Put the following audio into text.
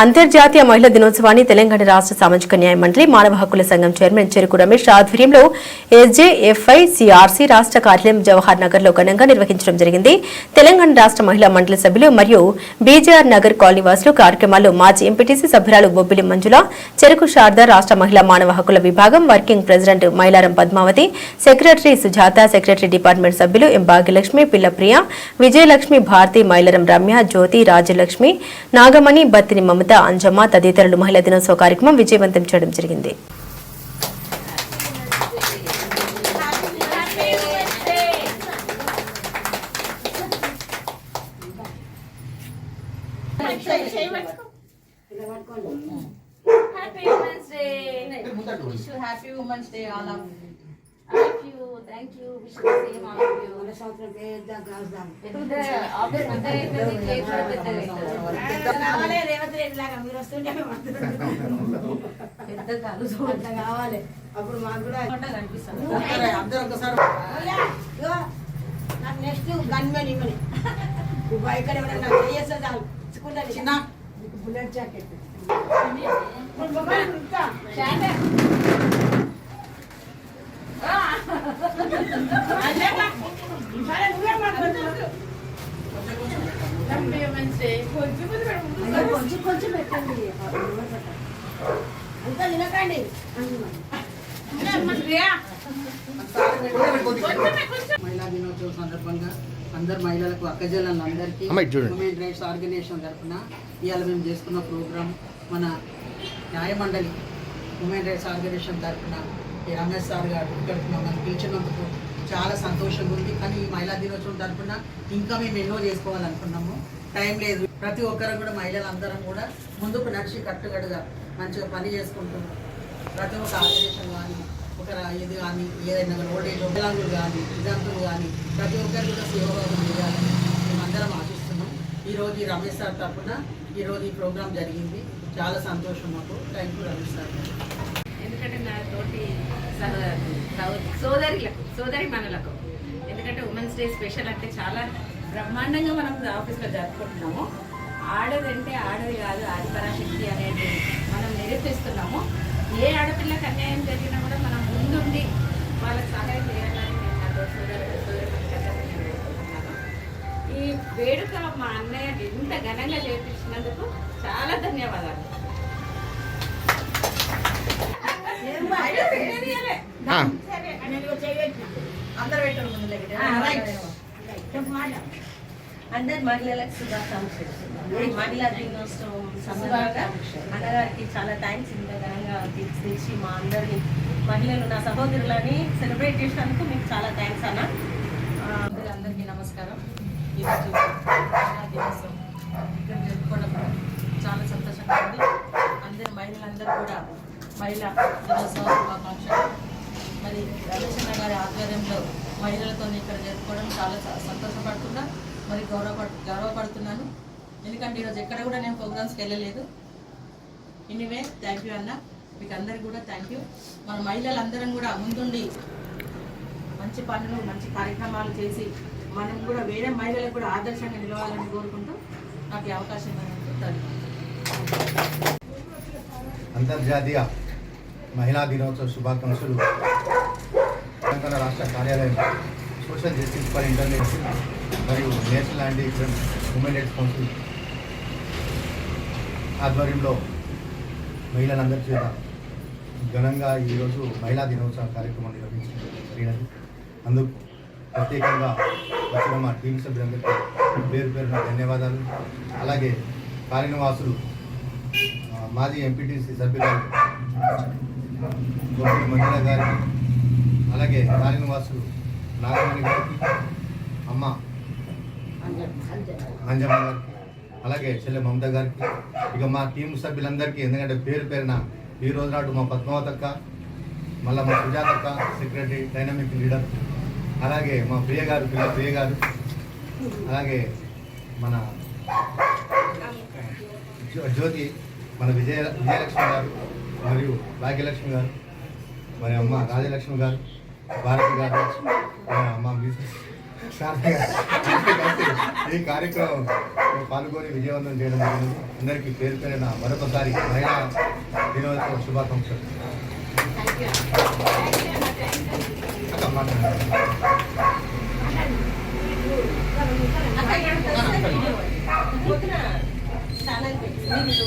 అంతర్జాతీయ మహిళా దినోత్సవాన్ని తెలంగాణ రాష్ట్ర సామాజిక న్యాయ మండలి మానవ హక్కుల సంఘం చైర్మన్ చెరుకు రమేష్ ఆధ్వర్యంలో ఎస్జేఎఫ్ఐ సిఆర్సీ రాష్ట్ర కార్యాలయం జవహర్ నగర్ లో ఘనంగా నిర్వహించడం జరిగింది. తెలంగాణ రాష్ట్ర మహిళా మండలి సభ్యులు మరియు బీజేఆర్ నగర్ కాలనీ వాసులు కార్యక్రమాల్లో మాజీ ఎంపీటీసీ సభ్యురాలు బొబ్బిలి మంజుల, చెరుకు శారద, రాష్ట్ర మహిళా మానవ హక్కుల విభాగం working president Mylaram Padmavathi, secretary Sujatha, secretary department సభ్యులు ఎం భాగ్యలక్ష్మి, పిల్లప్రియ, విజయలక్ష్మి, భారతి, మైలారం రమ్య, జ్యోతి, రాజలక్ష్మి, నాగమణి, బత్తిని మమత, అంజమ్మ తదితరులు మహిళా దినోత్సవ కార్యక్రమం విజయవంతం చేయడం జరిగింది. Happy Women's Day, all of you. Thank you. Wish the same all of you. అప్పుడు మాకు కూడా కనిపిస్తుంది. నెక్స్ట్ గన్మెన్ ఇవ్వని ఇక్కడ ఎవరైనా చేస్తే చాలు చిన్న బుల్లెట్ జాకెట్ కొంచెం పెట్టండి అంతా తినకండి. మహిళా దినోత్సవం సందర్భంగా అందరు మహిళలకు అక్కజల్లందరికీ హ్యూమన్ రైట్స్ ఆర్గనైజేషన్ తరఫున ఇవాళ మేము చేసుకున్న ప్రోగ్రాం మన న్యాయమండలి హ్యూమన్ రైట్స్ ఆర్గనైజేషన్ తరఫున ఈ రమేష్ సార్ గారు ఇక్కడికి మమ్మల్ని పిలిచినందుకు చాలా సంతోషంగా ఉంది. కానీ ఈ మహిళా దినోత్సవం తరఫున ఇంకా మేము ఎన్నో చేసుకోవాలనుకున్నాము, టైం లేదు. ప్రతి ఒక్కరు కూడా మహిళలందరం కూడా ముందుకు నడిచి కట్టుగడుగా మంచిగా పని చేసుకుంటున్నాం. ప్రతి ఒక్క ఆర్గనైజేషన్ కానీ ఒక ఇది కానీ ఏదైనా ఓల్డేజ్ వికలాంగులు కానీ విద్యార్థులు కానీ ప్రతి ఒక్కరు కూడా సేవభావం చేయాలని మేమందరం ఆశిస్తున్నాం. ఈరోజు ఈ రమేష్ సార్ తరఫున ఈరోజు ఈ ప్రోగ్రాం జరిగింది. చాలా సంతోషం మాకు. Thank you Ramesh sir. ఎందుకంటే నా తోటి సోదరి మనలకు ఎందుకంటే ఉమెన్స్ డే స్పెషల్ అంటే చాలా బ్రహ్మాండంగా మనం ఆఫీస్లో జరుపుకుంటున్నాము. ఆడదంటే ఆడది కాదు, ఆదిపరాశక్తి అనేది మనం నిరూపిస్తున్నాము. ఏ ఆడపిల్లకి అన్యాయం జరిగినా కూడా మనం ముందుండి వాళ్ళకి సహాయం చేయాలని నేను నా సోదరి ఈ వేడుక మా అన్నయ్య ఇంత ఘనంగా చేపించినందుకు చాలా ధన్యవాదాలు. అందరు మహిళలకు శుభాకాంక్షలు. మహిళా దినోత్సవం సందర్భంగా అన్నగారికి చాలా థ్యాంక్స్. ఇంత ఘనంగా తెచ్చి మా అందరినీ మహిళలు నా సహోదరులని సెలబ్రేట్ చేసినందుకు మీకు చాలా థ్యాంక్స్ అన్న. అందరికీ నమస్కారం. ఈరోజు మహిళా దినోత్సవం ఇక్కడ జరుపుకోవడం చాలా సంతోషంగా ఉంది. అందరు మహిళలందరూ కూడా మహిళా దినోత్సవ శుభాకాంక్షలు. మరి రమేష్ గారి ఆధ్వర్యంలో మహిళలతో ఇక్కడ జరుపుకోవడం చాలా సంతోషపడుతున్నా, మరి గౌరవపడుతున్నాను. ఎందుకంటే ఈరోజు ఎక్కడ కూడా నేను ప్రోగ్రామ్స్కి వెళ్ళలేదు. ఎనీవే థ్యాంక్ యూ అన్న, మీకు అందరికి కూడా థ్యాంక్ యూ. మన మహిళలందరం కూడా ముందుండి మంచి పనులు మంచి కార్యక్రమాలు చేసి మనం కూడా వేరే మహిళలకు కూడా ఆదర్శంగా నిలవాలని కోరుకుంటూ నాకు ఈ అవకాశం ఇవ్వడానికి. అంతర్జాతీయ మహిళా దినోత్సవ శుభాకాంక్షలు. తెలంగాణ రాష్ట్ర కార్యాలయం సోషల్ జస్టిస్ ఫర్ ఇంటర్నేషనల్ మరియు national anti women rights council ఆధ్వర్యంలో మహిళలందరి చేత ఘనంగా ఈరోజు మహిళా దినోత్సవ కార్యక్రమం నిర్వహించడం జరిగినది. అందుకు ప్రత్యేకంగా వచ్చిన మా టీం సభ్యులందరికీ పేరు పేరున ధన్యవాదాలు. అలాగే కార్యనివాసులు మాజీ ఎంపీటీసీ సభ్యురాలు బొబ్బిలి మంజుల గారికి, అలాగే కార్యనివాసులు నాగమణి గారికి, అమ్మ అంజమ్మ గారికి, అలాగే చెల్లె మమత గారికి, ఇక మా టీం సభ్యులందరికీ. ఎందుకంటే పేరు పేరున ఈ రోజు నాడు మా పద్మావతక్క, మళ్ళీ మా సుజాతక్క సెక్రటరీ డైనమిక్ లీడర్, అలాగే మా ప్రియ గారు ప్రియ గారు, అలాగే మన జ్యోతి, మన విజయలక్ష్మి గారు మరియు భాగ్యలక్ష్మి గారు, మరి అమ్మ రాజలక్ష్మి గారు, భారతి గారు, అమ్మ ఈ కార్యక్రమం పాల్గొని విజయవంతం చేయడం జరిగింది. అందరికీ పేరు పేరున మరొకసారి మహిళా దినోత్సవ శుభాకాంక్షలు. అక్క మాట్లాడండి. పొద్దున ఛానల్ పెట్టి వీడియో